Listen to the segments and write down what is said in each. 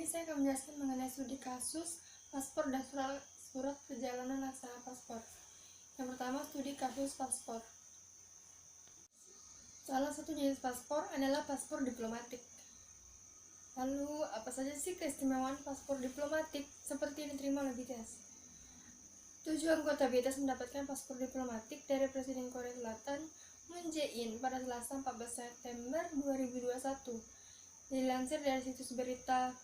ini saya akan menjelaskan mengenai studi kasus paspor dan surat perjalanan laksana paspor. Yang pertama, studi kasus paspor. Salah satu jenis paspor adalah paspor diplomatik. Lalu, apa saja sih keistimewaan paspor diplomatik seperti yang diterima oleh BTS? 7 anggota BTS mendapatkan paspor diplomatik dari Presiden Korea Selatan Moon Jae-in pada Selasa 14 September 2021. Dilansir dari situs berita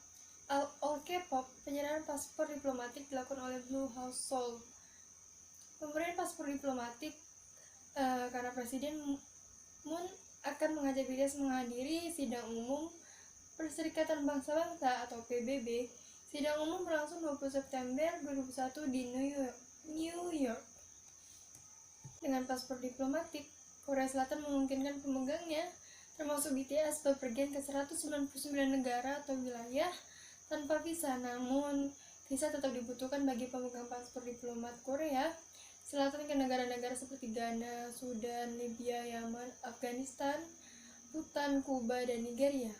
All K-pop, penyerahan paspor diplomatik dilakukan oleh Blue House Seoul. Pemberian paspor diplomatik karena Presiden Moon akan mengajak BTS menghadiri sidang umum Perserikatan Bangsa-Bangsa atau PBB. Sidang umum berlangsung 20 September 2021 di New York. Dengan paspor diplomatik, Korea Selatan memungkinkan pemegangnya, termasuk BTS, bepergian ke 199 negara atau wilayah tanpa visa. Namun, visa tetap dibutuhkan bagi pemegang paspor diplomat Korea Selatan ke negara-negara seperti Ghana, Sudan, Libya, Yaman, Afghanistan, Bhutan, Kuba, dan Nigeria.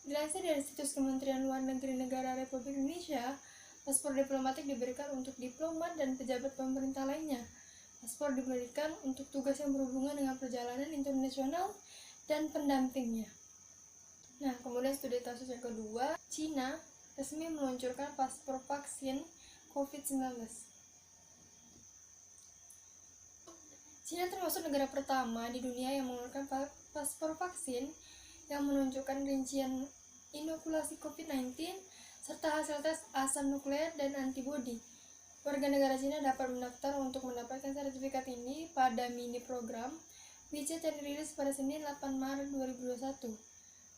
Dilansir dari situs Kementerian Luar Negeri Negara Republik Indonesia, paspor diplomatik diberikan untuk diplomat dan pejabat pemerintah lainnya. Paspor diberikan untuk tugas yang berhubungan dengan perjalanan internasional dan pendampingnya. Nah, kemudian studi kasus yang kedua, Cina resmi meluncurkan paspor vaksin COVID-19. Cina termasuk negara pertama di dunia yang mengeluarkan paspor vaksin yang menunjukkan rincian inokulasi COVID-19 serta hasil tes asam nukleat dan antibodi. Warga negara Cina dapat mendaftar untuk mendapatkan sertifikat ini pada mini program WeChat yang dirilis pada Senin 8 Maret 2021.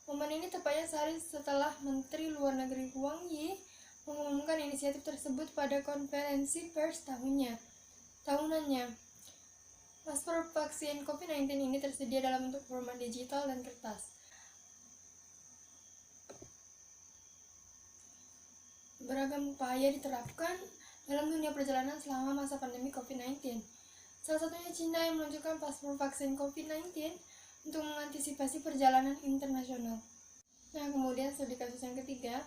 Momen ini tepatnya sehari setelah Menteri Luar Negeri Wang Yi mengumumkan inisiatif tersebut pada konferensi pers tahunannya. Paspor vaksin COVID-19 ini tersedia dalam bentuk format digital dan kertas. Beragam upaya diterapkan dalam dunia perjalanan selama masa pandemi COVID-19. Salah satunya Cina yang meluncurkan paspor vaksin COVID-19 untuk mengantisipasi perjalanan internasional. Nah, kemudian studi kasus yang ketiga,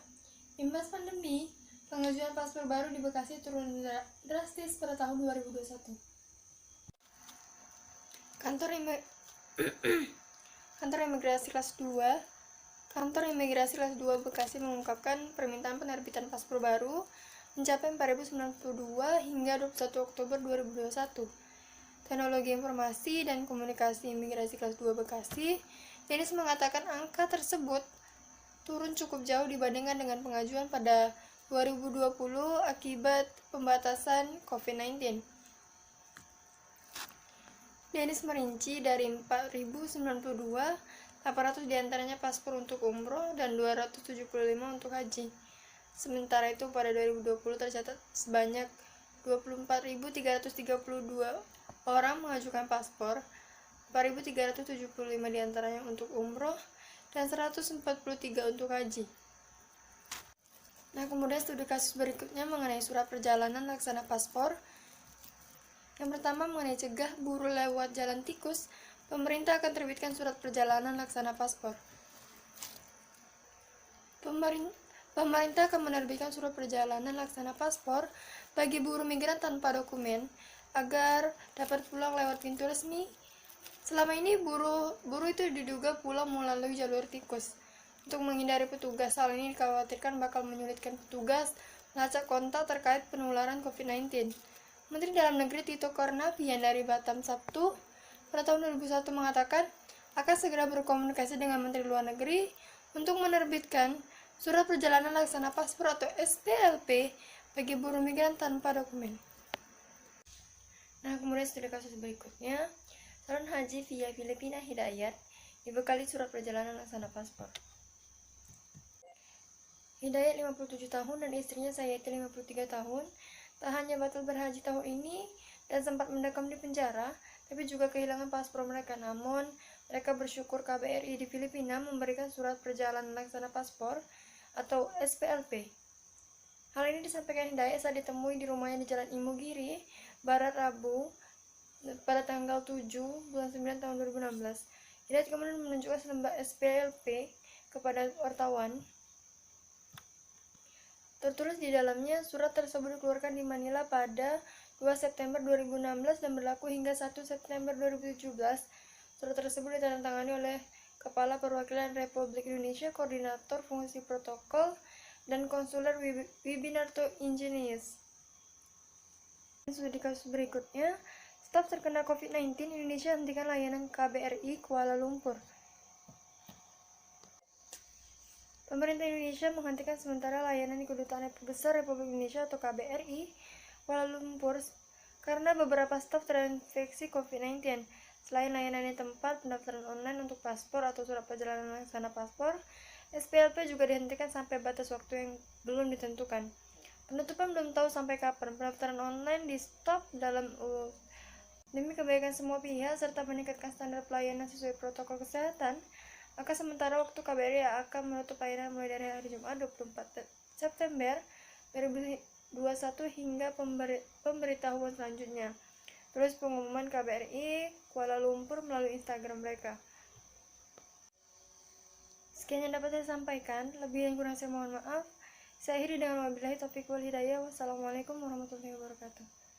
imbas pandemi, pengajuan paspor baru di Bekasi turun drastis pada tahun 2021. Kantor Imigrasi kelas 2 Bekasi mengungkapkan permintaan penerbitan paspor baru mencapai 4.092 hingga 21 Oktober 2021. Teknologi Informasi dan Komunikasi Imigrasi kelas 2 Bekasi, Denis mengatakan angka tersebut turun cukup jauh dibandingkan dengan pengajuan pada 2020 akibat pembatasan COVID-19. Denis merinci dari 4.092, 800 diantaranya paspor untuk umroh dan 275 untuk haji. Sementara itu pada 2020 tercatat sebanyak 24.332 orang mengajukan paspor, 4.375 diantaranya untuk umroh dan 143 untuk haji. Nah, kemudian studi kasus berikutnya mengenai surat perjalanan laksana paspor. Yang pertama, mengenai cegah buruh lewat jalan tikus, pemerintah akan terbitkan surat perjalanan laksana paspor. Pemerintah akan menerbitkan surat perjalanan laksana paspor bagi buruh migran tanpa dokumen agar dapat pulang lewat pintu resmi. Selama ini buruh itu diduga pulang melalui jalur tikus. Untuk menghindari petugas, hal ini dikhawatirkan bakal menyulitkan petugas melacak kontak terkait penularan COVID-19. Menteri Dalam Negeri Tito Karnavian dari Batam Sabtu pada tahun 2001 mengatakan akan segera berkomunikasi dengan Menteri Luar Negeri untuk menerbitkan surat perjalanan laksana paspor atau SPLP bagi buruh migran tanpa dokumen. Nah, kemudian studi kasus berikutnya, calon haji via Filipina Hidayat dibekali surat perjalanan laksana paspor. Hidayat 57 tahun dan istrinya Sayati 53 tahun tak hanya batal berhaji tahun ini dan sempat mendekam di penjara, tapi juga kehilangan paspor mereka. Namun, mereka bersyukur KBRI di Filipina memberikan surat perjalanan laksana paspor atau SPLP. Hal ini disampaikan Hidayat saat ditemui di rumahnya di Jalan Imogiri, Barat Rabu pada tanggal 7 bulan 9 tahun 2016. Hidayat kemudian menunjukkan selembar SPLP kepada wartawan. Tertulis di dalamnya, surat tersebut dikeluarkan di Manila pada 2 September 2016 dan berlaku hingga 1 September 2017. Surat tersebut ditandatangani oleh Kepala Perwakilan Republik Indonesia, Koordinator Fungsi Protokol, dan Konsuler Wibinarto Ingenius. Studi kasus berikutnya, staf terkena COVID-19 Indonesia hentikan layanan KBRI Kuala Lumpur. Pemerintah Indonesia menghentikan sementara layanan di Kedutaan Besar Republik Indonesia atau KBRI Kuala Lumpur karena beberapa staf terinfeksi COVID-19. Selain layanan di tempat, pendaftaran online untuk paspor atau surat perjalanan laksana paspor, SPLP juga dihentikan sampai batas waktu yang belum ditentukan. Penutupan belum tahu sampai kapan. Pendaftaran online di stop dalam demi kebaikan semua pihak serta meningkatkan standar pelayanan sesuai protokol kesehatan. Maka sementara waktu KBRI akan menutup layanan mulai dari hari Jumat 24 September 2021 hingga pemberitahuan selanjutnya. Terus pengumuman KBRI Kuala Lumpur melalui Instagram mereka. Sekian yang dapat saya sampaikan, lebih dan kurang saya mohon maaf. Saya akhiri dengan wabillahi taufiq wal hidayah. Wassalamualaikum warahmatullahi wabarakatuh.